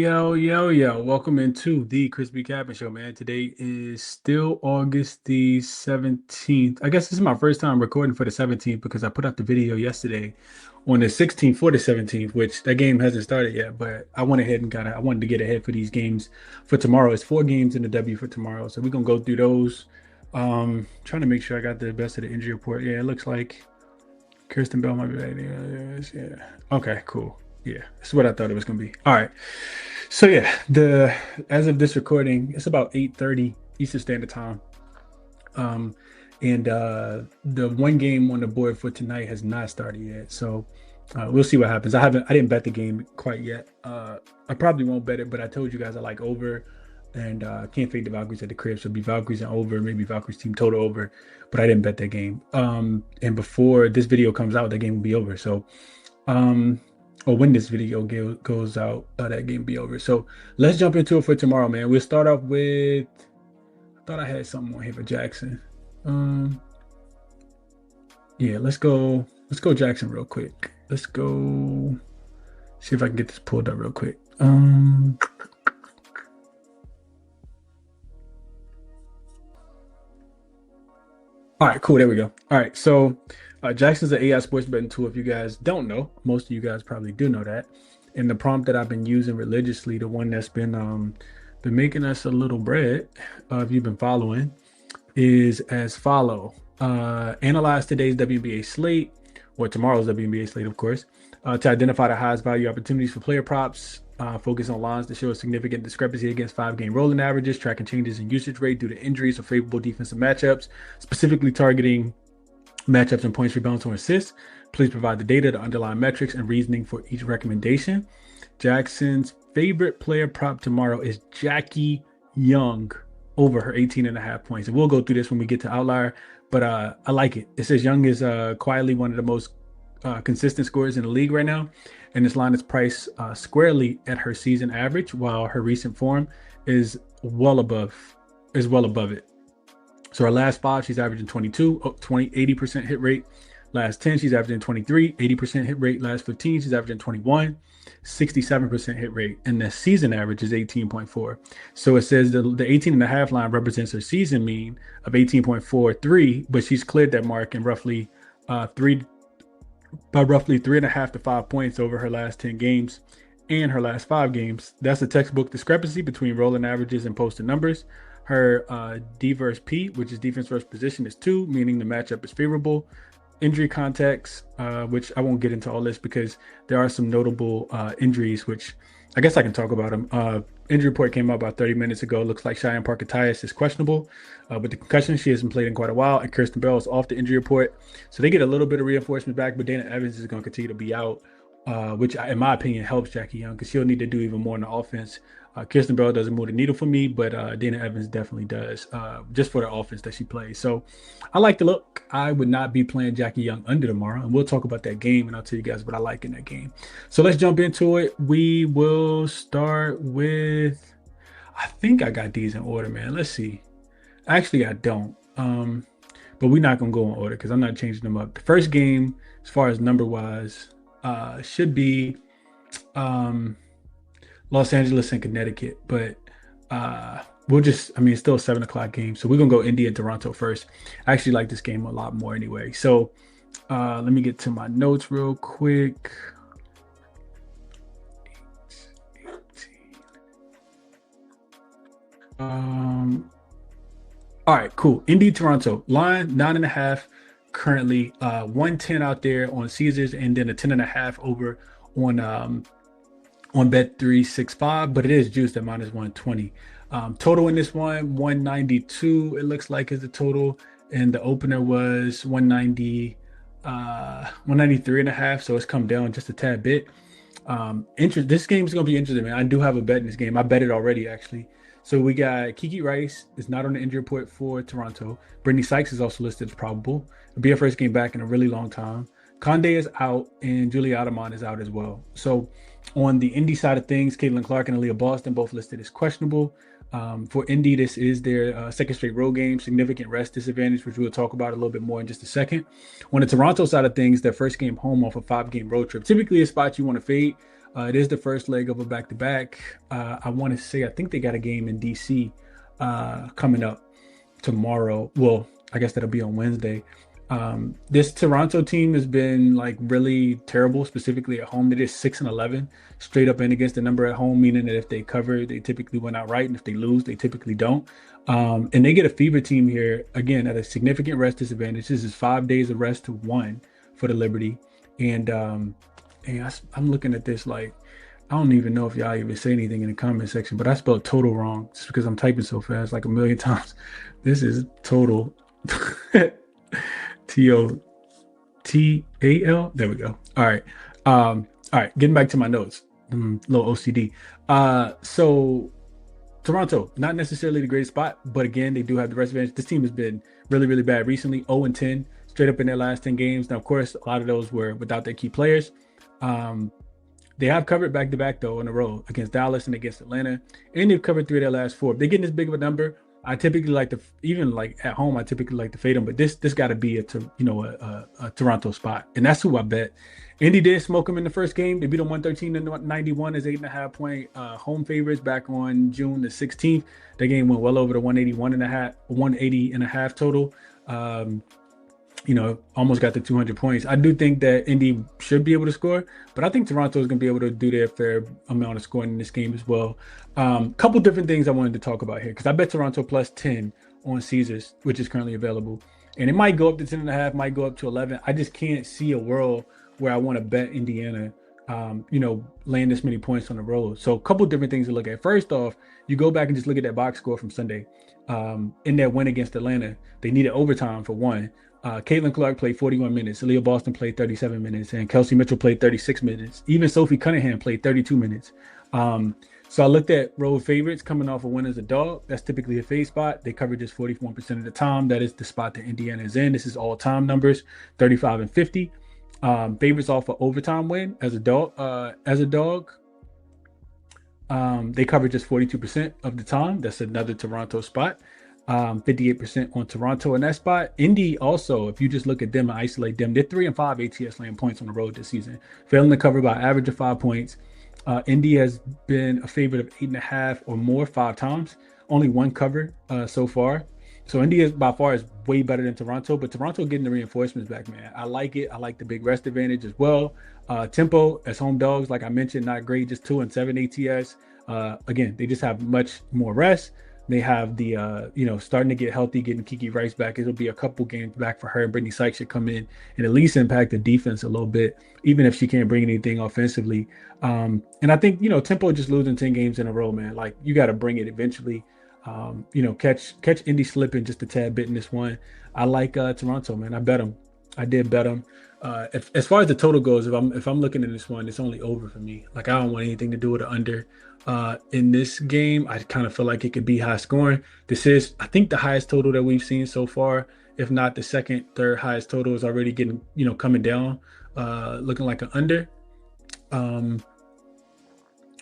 Yo. Welcome into the ChrisBeCappinn show, man. Today is still August the 17th. I guess this is my first time recording for the 17th because I put out the video yesterday on the 16th for the 17th, which that game hasn't started yet, but I went ahead and I wanted to get ahead for these games for tomorrow. It's 4 games in the W for tomorrow. So we're gonna go through those. Trying to make sure I got the best of the injury report. Yeah, it looks like Kirsten Bell might be back there. Yeah. Okay, cool. Yeah, that's what I thought it was gonna be. All right. So yeah, the as of this recording, it's about 8:30 Eastern Standard Time. Um, and the one game on the board for tonight has not started yet. So we'll see what happens. I didn't bet the game quite yet. I probably won't bet it, but I told you guys I like over and can't fade the Valkyries at the crib. So it'll be Valkyries and over, maybe Valkyries team total over, but I didn't bet that game. And before this video comes out, that game will be over. So or when this video goes out, that game will be over. So let's jump into it for tomorrow, man. We'll start off with, I thought I had something on here for Jackson. Yeah, let's go Jackson real quick. Let's go see if I can get this pulled up real quick. All right, cool. There we go. All right, so Jackson's an AI sports betting tool. If you guys don't know, most of you guys probably do know that. And the prompt that I've been using religiously, the one that's been making us a little bread, if you've been following, is as follow. Analyze today's WNBA slate, or tomorrow's WNBA slate, of course, to identify the highest value opportunities for player props. Focus on lines that show a significant discrepancy against 5-game rolling averages, tracking changes in usage rate due to injuries or favorable defensive matchups, specifically targeting matchups and points, rebounds, or assists. Please provide the data, the underlying metrics, and reasoning for each recommendation. Jackson's favorite player prop tomorrow is Jackie Young over her 18.5 points. And we'll go through this when we get to Outlier, but I like it. It says Young is quietly one of the most consistent scorers in the league right now, and this line is priced squarely at her season average, while her recent form is well above it. So her last 5, she's averaging 22, 80% hit rate. Last 10, she's averaging 23, 80% hit rate. Last 15, she's averaging 21, 67% hit rate. And the season average is 18.4. So it says the 18.5 line represents her season mean of 18.43, but she's cleared that mark in roughly 3.5 to 5 points over her last 10 games and her last 5 games. That's a textbook discrepancy between rolling averages and posted numbers. Her D versus P, which is defense versus position, is 2, meaning the matchup is favorable. Injury context, which I won't get into all this because there are some notable injuries, which I guess I can talk about them. Injury report came out about 30 minutes ago. Looks like Cheyenne Parker-Tyus is questionable with the concussion. She hasn't played in quite a while, and Kirsten Bell is off the injury report. So they get a little bit of reinforcement back, but Dana Evans is going to continue to be out, which in my opinion helps Jackie Young because she'll need to do even more in the offense. Kirsten Bell doesn't move the needle for me, but Dana Evans definitely does, just for the offense that she plays. So I like the look. I would not be playing Jackie Young under tomorrow, and we'll talk about that game, and I'll tell you guys what I like in that game. So let's jump into it. We will start with, I think I got these in order, man. Let's see. Actually, I don't. But we're not going to go in order because I'm not changing them up. The first game, as far as number-wise, should be Los Angeles and Connecticut, but it's still a 7 o'clock game. So we're going to go Indy and Toronto first. I actually like this game a lot more anyway. So let me get to my notes real quick. All right, cool. Indy, Toronto, line 9.5 currently, 110 out there on Caesars, and then a 10.5 over on Bet365, but it is juiced at -120. Total in this one, 192, it looks like is the total. And the opener was 190, 193.5. So it's come down just a tad bit. This game is going to be interesting, man. I do have a bet in this game. I bet it already, actually. So we got Kiki Rice is not on the injury report for Toronto. Brittany Sykes is also listed as probable. It'll be her first game back in a really long time. Conde is out, and Julia Atamon is out as well. So on the Indy side of things, Caitlin Clark and Aaliyah Boston both listed as questionable. For Indy, this is their second straight road game, significant rest disadvantage, which we'll talk about a little bit more in just a second. On the Toronto side of things, their first game home off a 5-game road trip, typically a spot you want to fade. It is the first leg of a back-to-back. I want to say I think they got a game in DC coming up tomorrow. Well, I guess that'll be on Wednesday. This Toronto team has been like really terrible, specifically at home. They did 6-11 straight up and against the number at home, meaning that if they cover, they typically win outright, and if they lose, they typically don't. And they get a fever team here again at a significant rest disadvantage. This is 5 days of rest to one for the Liberty, and I'm looking at this like I don't even know if y'all even say anything in the comment section, but I spelled total wrong just because I'm typing so fast, like a million times. This is total. Total. There we go. All right. All right. Getting back to my notes. Little OCD. So Toronto, not necessarily the greatest spot, but again, they do have the rest advantage. This team has been really, really bad recently. 0-10 straight up in their last 10 games. Now, of course, a lot of those were without their key players. They have covered back-to-back, though, in a row against Dallas and against Atlanta. And they've covered 3 of their last 4. If they're getting this big of a number, I typically like to, even like at home, I typically like to fade them. But this got to be a Toronto spot. And that's who I bet. Indy did smoke them in the first game. They beat them 113-91 as 8.5-point home favorites back on June the 16th. That game went well over the 180.5 total. Almost got to 200 points. I do think that Indy should be able to score, but I think Toronto is going to be able to do their fair amount of scoring in this game as well. Couple different things I wanted to talk about here, because I bet Toronto plus 10 on Caesars, which is currently available. And it might go up to 10.5, might go up to 11. I just can't see a world where I want to bet Indiana, laying this many points on the road. So a couple different things to look at. First off, you go back and just look at that box score from Sunday. In that win against Atlanta, they needed overtime for one. Caitlin Clark played 41 minutes. Aaliyah Boston played 37 minutes. And Kelsey Mitchell played 36 minutes. Even Sophie Cunningham played 32 minutes. So I looked at road favorites coming off a win as a dog. That's typically a fade spot. They cover just 41% of the time. That is the spot that Indiana is in. This is all time numbers, 35 and 50. Favorites off an overtime win as a dog. They cover just 42% of the time. That's another Toronto spot. 58% on Toronto in that spot. Indy also, if you just look at them and isolate them, they're 3-5 ATS laying points on the road this season, failing to cover by average of 5 points. Indy has been a favorite of 8.5 or more 5 times. Only one cover so far. So Indy by far is way better than Toronto, but Toronto getting the reinforcements back, man. I like it. I like the big rest advantage as well. Tempo as home dogs, like I mentioned, not great, just 2-7 ATS. Again, they just have much more rest. They have the, starting to get healthy, getting Kiki Rice back. It'll be a couple games back for her. And Brittany Sykes should come in and at least impact the defense a little bit, even if she can't bring anything offensively. And I think, Tempo just losing 10 games in a row, man. Like, you got to bring it eventually. Catch Indy slipping just a tad bit in this one. I like Toronto, man. I bet them. I did bet them. As far as the total goes, if I'm looking at this one, it's only over for me. Like, I don't want anything to do with the under. In this game, I kind of feel like it could be high scoring. This is, I think, the highest total that we've seen so far. If not the second, third highest total is already getting, coming down, looking like an under.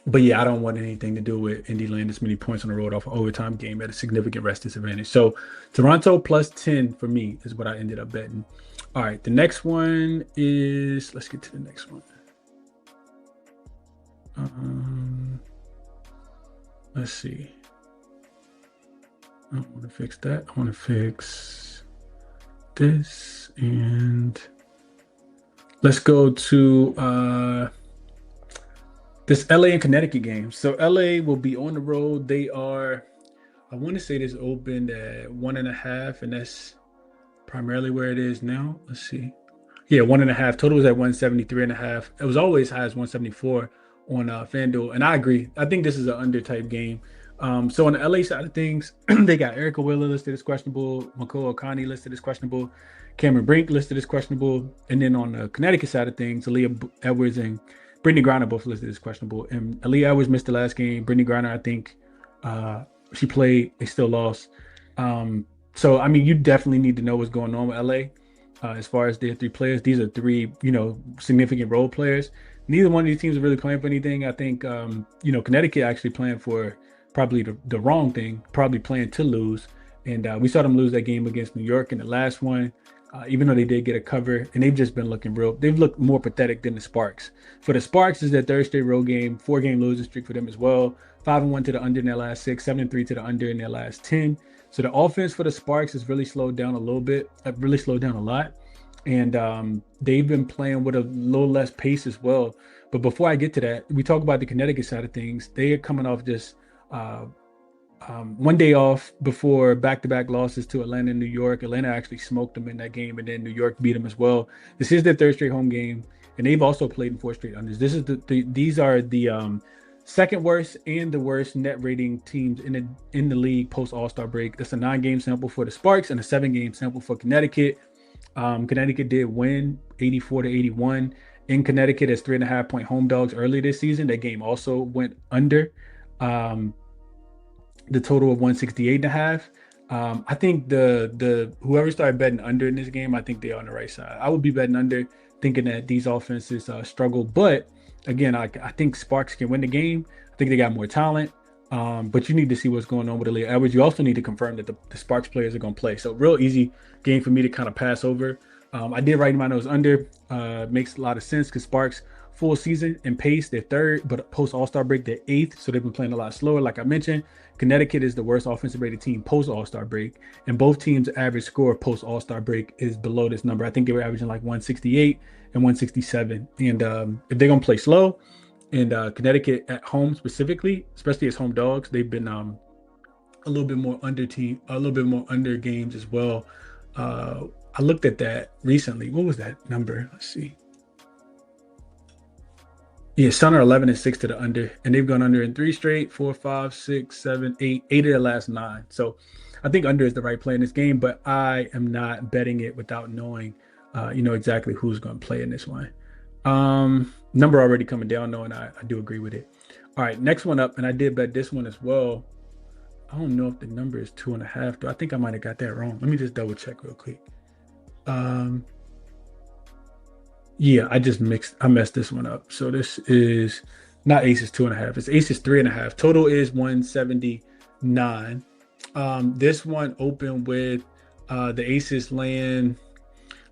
But yeah, I don't want anything to do with Indy laying this many points on the road off an overtime game at a significant rest disadvantage. So Toronto plus 10 for me is what I ended up betting. All right, the next one is, let's get to the next one. Let's see. I don't want to fix that. I want to fix this, and let's go to this LA and Connecticut game. So LA will be on the road. They are, I want to say this opened at 1.5, and that's primarily where it is now. Let's see. Yeah, 1.5. Total was at 173.5. It was always high as 174 on FanDuel. And I agree. I think this is an under type game. So on the LA side of things, they got Erica Wheeler listed as questionable, Makoa Okani listed as questionable, Cameron Brink listed as questionable. And then on the Connecticut side of things, Aaliyah Edwards and Brittany Griner both listed as questionable. And Aaliyah Edwards missed the last game. Brittany Griner, I think she played. They still lost. So, I mean, you definitely need to know what's going on with LA as far as their 3 players. These are 3, significant role players. Neither one of these teams are really playing for anything. I think, Connecticut actually playing for probably the wrong thing, probably playing to lose. And we saw them lose that game against New York in the last one. even though they did get a cover, and they've just been looking real. They've looked more pathetic than the Sparks. For the Sparks, is their third straight road game, 4-game losing streak for them as well. 5-1 to the under in their last 6, 7-3 to the under in their last 10. So the offense for the Sparks has really slowed down a little bit. Really slowed down a lot, and they've been playing with a little less pace as well. But before I get to that, we talk about the Connecticut side of things. They are coming off just one day off before back-to-back losses to Atlanta and New York. Atlanta actually smoked them in that game, and then New York beat them as well. This is their third straight home game, and they've also played in 4 straight unders. These are the second worst and the worst net rating teams in the league post All-Star break. That's a 9-game sample for the Sparks and a 7-game sample for Connecticut. Connecticut did win 84-81 in Connecticut as 3.5-point home dogs early this season. That game also went under. The total of 168.5. I think the whoever started betting under in this game, I think they're on the right side. I would be betting under, thinking that these offenses struggle. But again, I think Sparks can win the game. I think they got more talent. But you need to see what's going on with the league average. You also need to confirm that the Sparks players are going to play. So real easy game for me to kind of pass over. I did write my nose under. Makes a lot of sense because Sparks full season and pace, they're third, but post All-Star break, they're 8th. So they've been playing a lot slower. Like I mentioned, Connecticut is the worst offensive rated team post All-Star break. And both teams' average score post All-Star break is below this number. I think they were averaging like 168 and 167. And if they're going to play slow, and Connecticut at home specifically, especially as home dogs, they've been a little bit more under games as well. I looked at that recently. What was that number? Let's see. Yeah, Sun are 11-6 to the under, and they've gone under in 3 straight, 4, 5, 6, 7, 8 of their last 9. So I think under is the right play in this game, but I am not betting it without knowing, exactly who's going to play in this one. Number already coming down, though, and I do agree with it. All right, next one up, and I did bet this one as well. I don't know if the number is 2.5, though. I think I might have got that wrong. Let me just double check real quick. Yeah, I messed this one up. So this is not Aces 2.5. It's Aces 3.5. Total is 179. This one opened with the Aces laying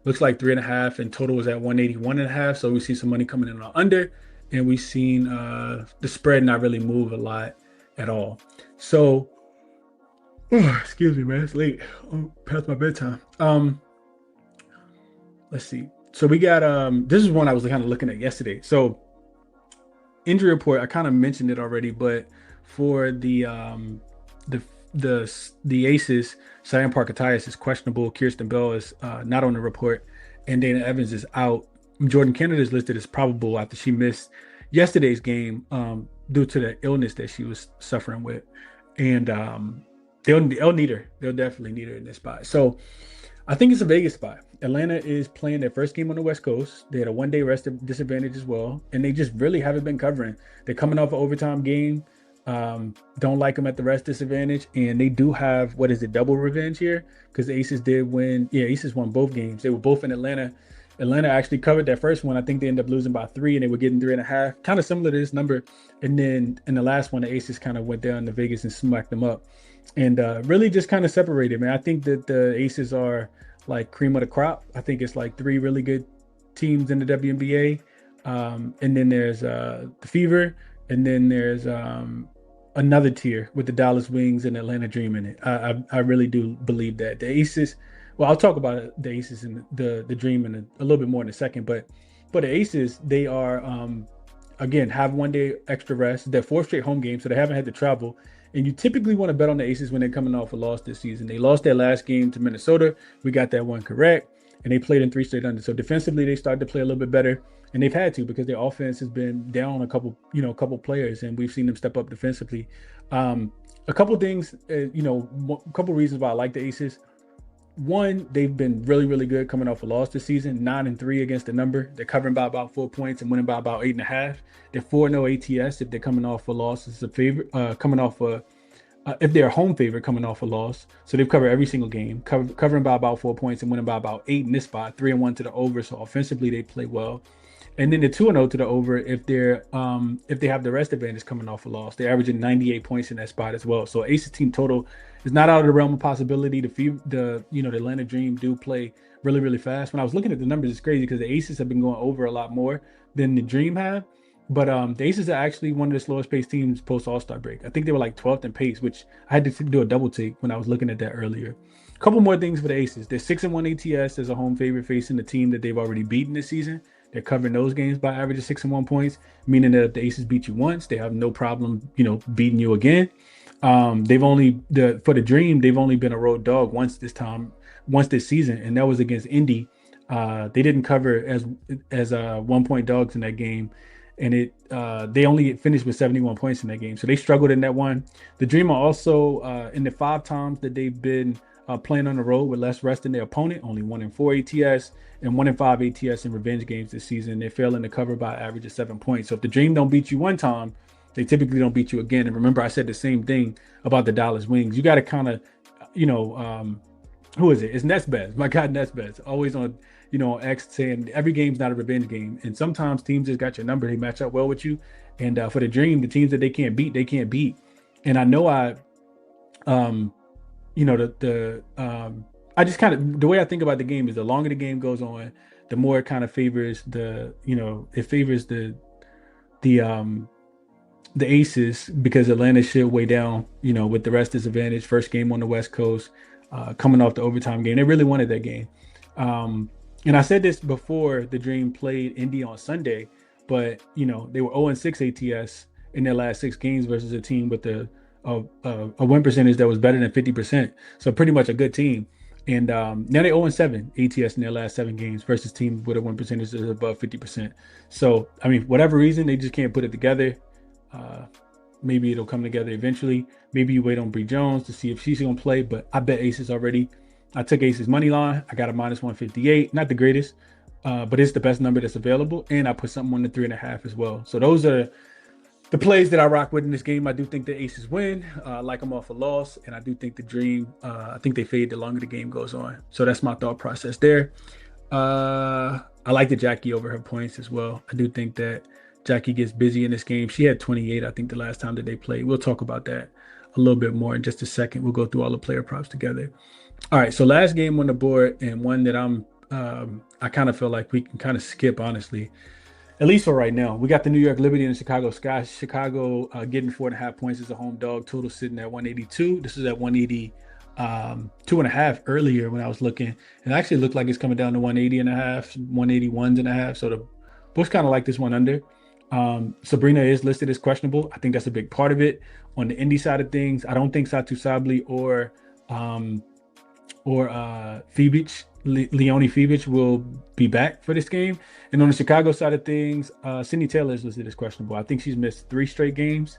looks like 3.5, and total is at 181.5. So we see some money coming in on under, and we've seen the spread not really move a lot at all. So excuse me, man, it's late. Past my bedtime. Let's see. So we got this is one I was kind of looking at yesterday. So injury report, I kind of mentioned it already, but for the Aces, Cheyenne Parker-Tyus is questionable. Kirsten Bell is not on the report, and Dana Evans is out. Jordan Kennedy is listed as probable after she missed yesterday's game due to the illness that she was suffering with, and they'll need her. They'll definitely need her in this spot. So I think it's a Vegas spot. Atlanta is playing their first game on the West Coast. They had a 1-day rest disadvantage as well, and they just really haven't been covering. They're coming off an overtime game. Don't like them at the rest disadvantage, and they do have double revenge here because the Aces did win. Yeah, Aces won both games. They were both in Atlanta. Atlanta actually covered that first one. I think they ended up losing by 3, and they were getting 3.5, kind of similar to this number. And then in the last one, the Aces kind of went down to Vegas and smacked them up, and really just kind of separated. Man, I think that the Aces are like cream of the crop. I think it's like 3 really good teams in the WNBA, and then there's the Fever, and then there's another tier with the Dallas Wings and Atlanta Dream in it. I really do believe that the Aces. Well, I'll talk about the Aces and the Dream in a little bit more in a second, but the Aces, they are again have 1 day extra rest. They're 4 straight home games, so they haven't had to travel. And you typically want to bet on the Aces when they're coming off a loss this season. They lost their last game to Minnesota. We got that one correct. And they played in 3 straight under. So defensively, they started to play a little bit better. And they've had to because their offense has been down a couple players. And we've seen them step up defensively. A couple things, a couple reasons why I like the Aces. One, they've been really, really good coming off a loss this season, 9-3 against the number. They're covering by about 4 points and winning by about 8.5. They're 4-0 ATS if they're coming off a loss. It's a favorite if they're a home favorite coming off a loss. So they've covered every single game, covering by about 4 points and winning by about 8 in this spot, 3-1 to the over. So offensively, they play well. And then the 2-0 to the over if they have the rest advantage coming off a loss. They're averaging 98 points in that spot as well. So Aces team total is not out of the realm of possibility. The Atlanta Dream do play really, really fast. When I was looking at the numbers, it's crazy because the Aces have been going over a lot more than the Dream have. But the Aces are actually one of the slowest paced teams post All-Star break. I think they were like 12th in pace, which I had to do a double take when I was looking at that earlier. A couple more things for the Aces. They're 6-1 ATS as a home favorite facing the team that they've already beaten this season. They're covering those games by average of 6-1 points, meaning that if the Aces beat you once, they have no problem, beating you again. They've only for the Dream, they've only been a road dog once this season, and that was against Indy. They didn't cover as 1 point dogs in that game, and they only finished with 71 points in that game, so they struggled in that one. The Dream are also in the 5 times that they've been playing on the road with less rest than their opponent, only 1-4 ATS and 1-5 ATS in revenge games this season. They're failing to cover by average of 7 points. So if the Dream don't beat you one time, they typically don't beat you again. And remember, I said the same thing about the Dallas Wings. You got to kind of, who is it? It's Nesbeth. My God, Nesbeth. Always on, X saying every game's not a revenge game. And sometimes teams just got your number. They match up well with you. And for the Dream, the teams that they can't beat, they can't beat. And I know I just kind of, the way I think about the game is the longer the game goes on, the more it kind of favors it favors the Aces because Atlanta's shit way down, with the rest disadvantage. First game on the West Coast, coming off the overtime game. They really wanted that game. And I said this before the Dream played Indy on Sunday, but they were 0-6 ATS in their last 6 games versus a team with a win percentage that was better than 50%. So pretty much a good team. And now they 0-7 ATS in their last 7 games versus teams with a win percentage that is above 50%. So, I mean, whatever reason, they just can't put it together. Maybe it'll come together eventually. Maybe you wait on Bree Jones to see if she's going to play, but I bet Aces already. I took Aces money line. I got a -158. Not the greatest, but it's the best number that's available. And I put something on the 3.5 as well. So those are the plays that I rock with in this game. I do think the Aces win. I like them off a loss. And I do think the Dream, I think they fade the longer the game goes on. So that's my thought process there. I like the Jackie over her points as well. I do think that Jackie gets busy in this game. She had 28, I think, the last time that they played. We'll talk about that a little bit more in just a second. We'll go through all the player props together. All right, so last game on the board, and one that I kind of feel like we can kind of skip, honestly, at least for right now. We got the New York Liberty and the Chicago Sky. Chicago getting 4.5 points as a home dog. Total sitting at 182. This is at 180. 2.5 earlier when I was looking. It actually looked like it's coming down to 180.5, 181.5. So the books kind of like this one under. Sabrina is listed as questionable. I think that's a big part of it. On the Indy side of things, I don't think Satu Sabli or Leonie Fibic will be back for this game. And on the Chicago side of things, Sydney Taylor is listed as questionable. I think she's missed 3 straight games.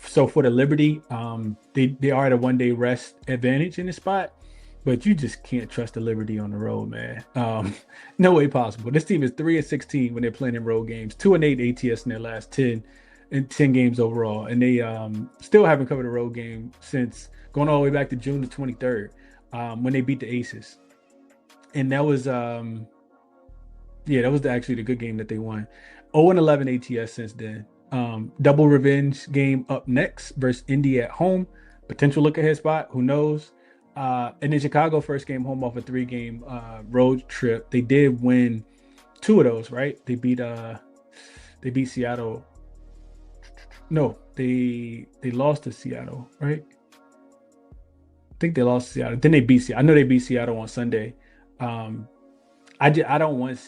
So for the Liberty, they are at a 1-day rest advantage in this spot, but you just can't trust the Liberty on the road, man. No way possible. This team is 3-16 when they're playing in road games, 2-8 ATS in their last 10 games overall, and they still haven't covered a road game since going all the way back to June the 23rd when they beat the Aces, and that was actually the good game that they won. 0-11 ATS since then. Double revenge game up next versus Indy at home. Potential look ahead spot, who knows? And then Chicago first game home off a 3-game road trip. They did win 2 of those, right? They beat Seattle. No, they lost to Seattle, right? I think they lost to Seattle. Then they beat Seattle. I know they beat Seattle on Sunday. I don't want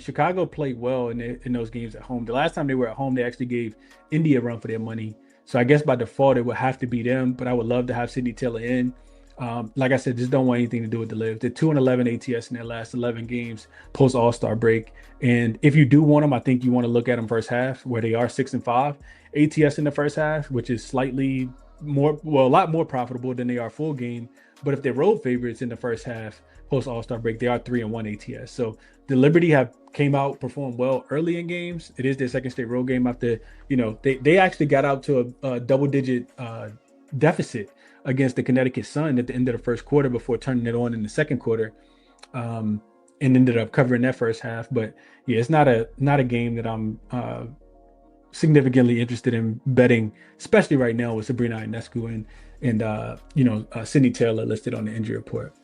Chicago played well in those games at home. The last time they were at home, they actually gave Indy a run for their money. So I guess by default, it would have to be them, but I would love to have Sydney Taylor in. Like I said, just don't want anything to do with the Libs. They're 2-11 ATS in their last 11 games post All-Star break. And if you do want them, I think you want to look at them first half, where they are 6-5 ATS in the first half, which is slightly more, well, a lot more profitable than they are full game. But if they're road favorites in the first half post All-Star break, they are 3-1 ATS. So the Liberty came out, performed well early in games. It is their second straight road game after, they actually got out to a double-digit deficit against the Connecticut Sun at the end of the first quarter before turning it on in the second quarter, and ended up covering that first half. But yeah, it's not a game that I'm significantly interested in betting, especially right now with Sabrina Ionescu and Sydney Taylor listed on the injury report.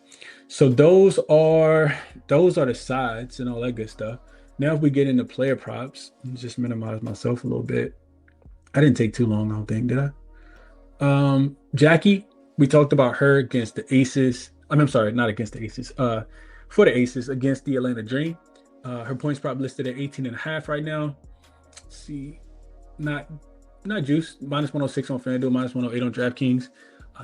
So those are the sides and all that good stuff. Now, if we get into player props, let me just minimize myself a little bit. I didn't take too long, I don't think, did I? Jackie, we talked about her against the Aces. I'm sorry, not against the Aces. For the Aces against the Atlanta Dream. Her points prop listed at 18 and a half right now. Let's see, not not juice. Minus 106 on FanDuel, minus 108 on DraftKings.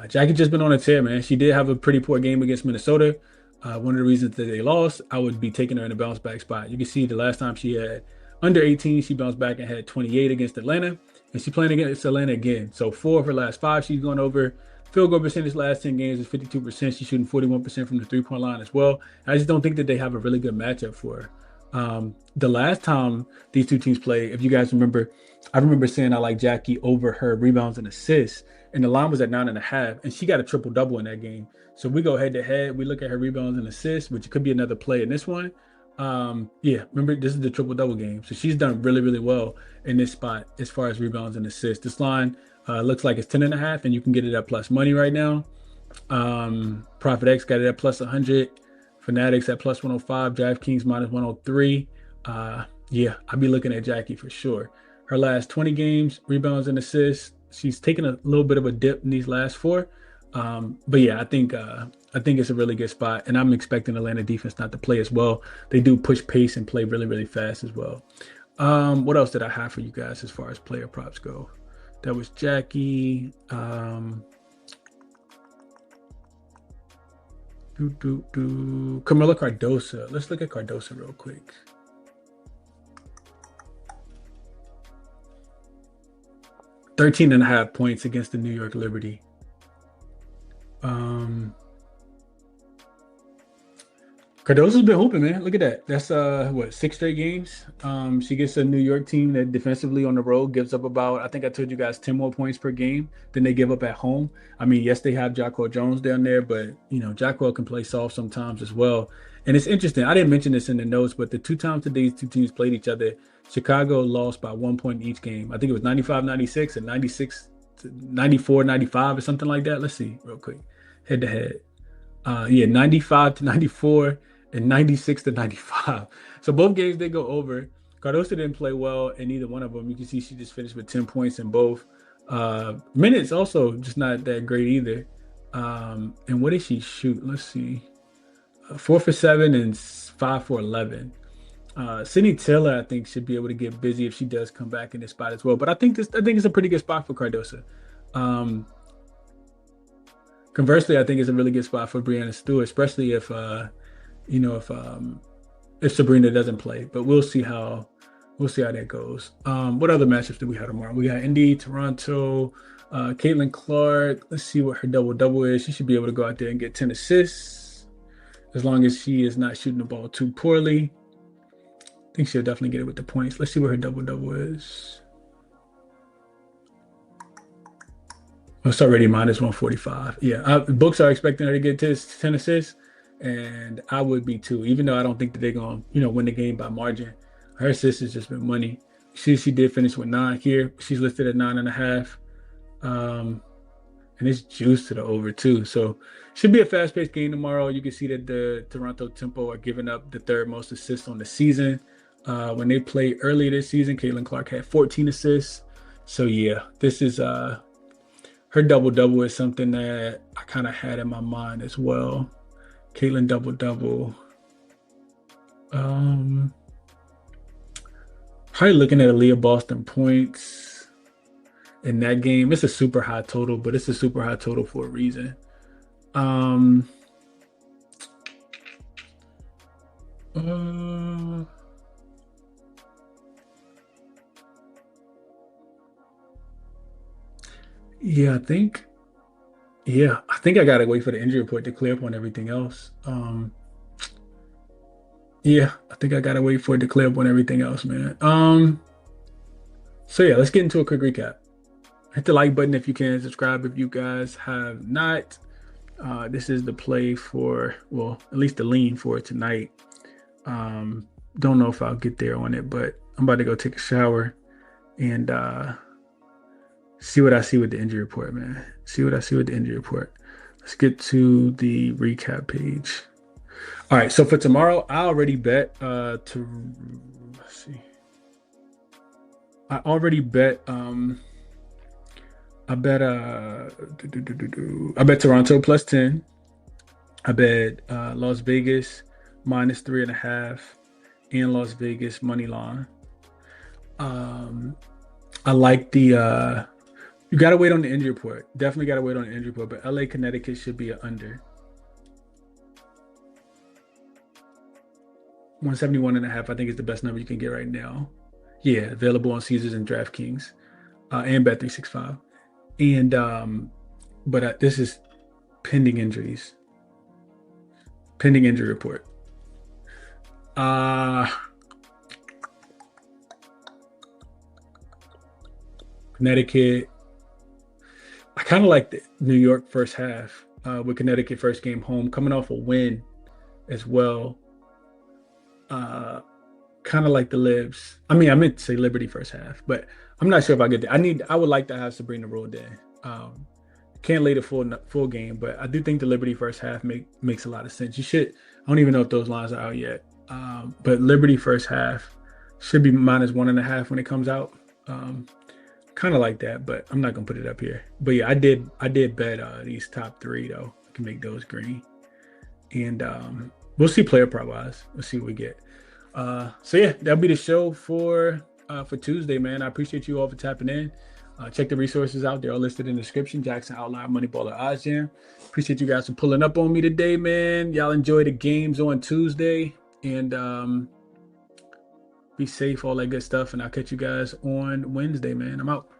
Jackie just been on a tear, man. She did have a pretty poor game against Minnesota. One of the reasons that they lost, I would be taking her in a bounce back spot. You can see the last time she had under 18, she bounced back and had 28 against Atlanta, and she's playing against Atlanta again. So 4 of her last 5, she's gone over. Field goal percentage last 10 games is 52%. She's shooting 41% from the 3-point line as well. I just don't think that they have a really good matchup for her. The last time these two teams played, if you guys remember, I remember saying I like Jackie over her rebounds and assists, and the line was at 9.5, and she got a triple double in that game. So we go head to head. We look at her rebounds and assists, which could be another play in this one. Yeah, remember this is the triple double game, so she's done really, really well in this spot as far as rebounds and assists. This line looks like it's 10.5, and you can get it at plus money right now. Profit X got it at plus 100. Fanatics at plus 105. DraftKings minus 103. Yeah, I'd be looking at Jackie for sure. Her last 20 games, rebounds and assists. She's taken a little bit of a dip in these last 4. But yeah, I think it's a really good spot, and I'm expecting Atlanta defense not to play as well. They do push pace and play really, really fast as well. What else did I have for you guys as far as player props go? That was Jackie. Camila Cardosa. Let's look at Cardosa real quick. $13.5 points against the New York Liberty. Cardoso's been hooping, man. Look at that. That's 6 straight games. She gets a New York team that defensively on the road gives up about, I think I told you guys, 10 more points per game than they give up at home. I mean, yes, they have Jacquel Jones down there, but Jacquel can play soft sometimes as well. And it's interesting. I didn't mention this in the notes, but the 2 times that these 2 teams played each other, Chicago lost by 1 point in each game. I think it was 95-96 and 96-94-95 or something like that. Let's see real quick. Head to head. 95-94 and 96-95. So both games they go over. Cardoso didn't play well in either one of them. You can see she just finished with 10 points in both. Minutes also just not that great either. And what did she shoot? Let's see. 4 for 7 and 5 for 11. Sydney Taylor, I think, should be able to get busy if she does come back in this spot as well. But I think it's a pretty good spot for Cardosa. Conversely, I think it's a really good spot for Breanna Stewart, especially if Sabrina doesn't play. But we'll see how that goes. What other matchups do we have tomorrow? We got Indy, Toronto, Caitlin Clark. Let's see what her double is. She should be able to go out there and get 10 assists as long as she is not shooting the ball too poorly. I think she'll definitely get it with the points. Let's see what her double is. It's already minus 145. Yeah, books are expecting her to get 10 assists, and I would be too, even though I don't think that they're going to win the game by margin. Her assists has just been money. She did finish with 9 here. She's listed at 9.5. And it's juiced to the over too. So should be a fast-paced game tomorrow. You can see that the Toronto Tempo are giving up the 3rd most assists on the season. When they played earlier this season, Caitlin Clark had 14 assists. So yeah, this is her double-double is something that I kind of had in my mind as well. Caitlin double-double. Probably looking at Aaliyah Boston points in that game. It's a super high total, but it's a super high total for a reason. Yeah, I think I gotta wait for the injury report to clear up on everything else. Yeah, I think I gotta wait for it to clear up on everything else, man. So yeah, let's get into a quick recap. Hit the like button if you can, subscribe if you guys have not. This is the play for, well, at least the lean for tonight. Don't know if I'll get there on it, but I'm about to go take a shower and see what I see with the injury report, man. See what I see with the injury report. Let's get to the recap page. All right, so for tomorrow, I already bet let's see. I already bet I bet I bet Toronto plus 10. I bet Las Vegas minus 3.5 and Las Vegas money line. I like the you gotta wait on the injury report. Definitely gotta wait on the injury report, but LA Connecticut should be an under. 171.5, I think is the best number you can get right now. Yeah, available on Caesars and DraftKings, and Bet365. And but this is pending injuries. Pending injury report. Uh Connecticut. I kind of like the New York first half with Connecticut first game home, coming off a win as well. Uh, Kind of like the Libs. I mean, I meant to say Liberty first half, but I'm not sure if I get that. I would like to have Sabrina Roldan. Can't lay the full game, but I do think the Liberty first half makes a lot of sense. You should. I don't even know if those lines are out yet. But Liberty first half should be minus 1.5 when it comes out. Kind of like that, but I'm not gonna put it up here. But yeah, I did bet these top three though. I can make those green, and we'll see player prop wise. We'll see what we get. So yeah, that'll be the show for Tuesday, man. I appreciate you all for tapping in. Check the resources out. They're all listed in the description. Jackson Outlier, Moneyballer, OddsJam. Appreciate you guys for pulling up on me today, man. Y'all enjoy the games on Tuesday, and be safe, all that good stuff. And I'll catch you guys on Wednesday, man. I'm out.